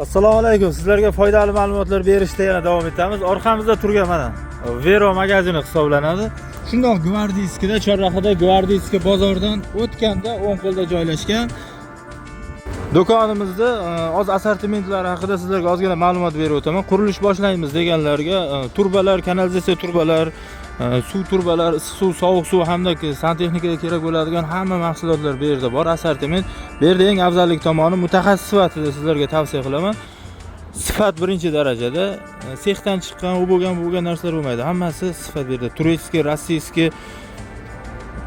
Assalomu alaykum. Sizlarga foydali ma'lumotlar berishda yana davom etamiz. Orqamizda turgan mana Vero magazini hisoblanadi. Shundoq Gvardiyskida, Chorrahada Gvardiyska bozoridan o'tganda o'ng qo'lda joylashgan do'konimizda oz assortimentlar haqida sizlarga ozgina ma'lumot berib o'taman. Qurilish boshlaymiz deganlarga turbalar, kanalizatsiya turbalar, suv turbalari, issiq suv, sovuq suv hamda santexnikaga kerak bo'ladigan hamma mahsulotlar bu yerda bor. Assortiment. Bu yerda eng afzallik tomoni mutaxassis sifatida sizlarga tavsiya qilaman. Sifat birinchi darajada, sexdan chiqqan, u bo'lgan narsalar bo'lmaydi. Hammasi sifat bu yerda. Tureyskiy, rossiyskiy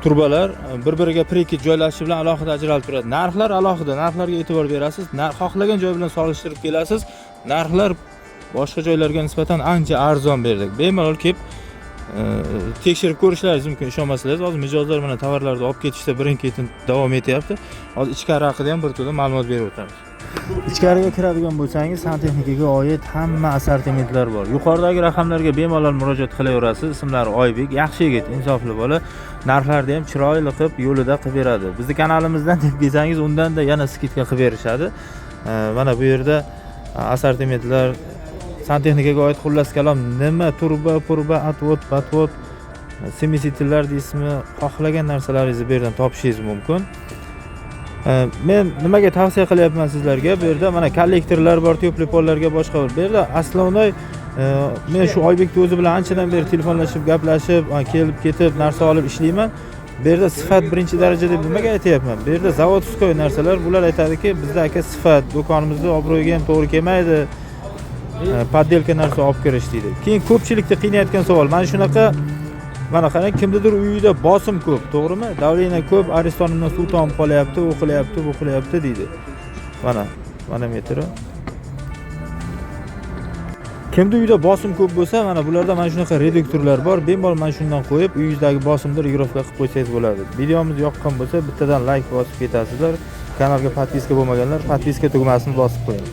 turbalar bir-biriga prekit joylashishi bilan alohida ajralib turadi. Narxlar alohida, narxlarga e'tibor berasiz. Xohlagan joy bilan solishtirib kelasiz. Narxlar boshqa joylarga nisbatan ancha arzon berdik. Bemalol kelib tekshirib ko'rishlaringiz mumkin, ishonmasangiz. Hozir mijozlar mana tovarlarni olib ketishda birin-ketin davom etyapti. Hozir ichkari haqida ham bir to'da ma'lumot berib o'tamiz. Ichkariga kiradigan bo'lsangiz, santexnikaga oid hamma assortimentlar bor. Yuqoridagi raqamlarga bemalol murojaat qilaverasiz. Ismlari Oybek, yaxshi yigit, insofli bola. Narxlarni ham chiroyli qilib, yo'lida qilib beradi. Bizning kanalimizdan deb kelsangiz, undan-da yana skidka qilib berishadi. Mana bu yerda assortimentlar, santexnikaga oid xullas kalom nima turba, atvot, semisitillar deysizmi, xohlagan narsalaringizni bu yerdan topishingiz mumkin. Men nimaga tavsiya qilyapman sizlarga? Bu yerda mana kollektorlar bor, teplopollarga boshqa bor. Bu yerda aslovnoy men shu Oybekning o'zi bilan anchadan beri telefonlashib, gaplashib, kelib ketib narsa olib ishlayman. Bu yerda sifat birinchi daraja deb nimaga aytayapman? Bu yerda zavodskoy narsalar, bular aytadiki, bizda aka sifat, do'konimizda obro'yiga ham to'g'ri kelmaydi. Poddelka narsa olib kirish deydi. Keyin ko'pchilikni qiynayotgan savol. Mana shunaqa, mana qarang, kimnidir uyida bosim ko'p, to'g'rimi? Davleniya ko'p, aristonimdan suv tomib qolyapti, o'qilyapti, bu qilyapti deydi. Mana metri. Kimda uyda bosim ko'p bo'lsa, mana bularda mana shunaqa reduktorlar bor. Bemalol mana shundan qo'yib, uyingizdagi bosimni regulировка qilib qo'ysangiz bo'ladi. Videomiz yoqqan bo'lsa, bittadan like bosib ketasizlar. Kanalga podpiska bo'lmaganlar podpiska tugmasini bosib qo'ying.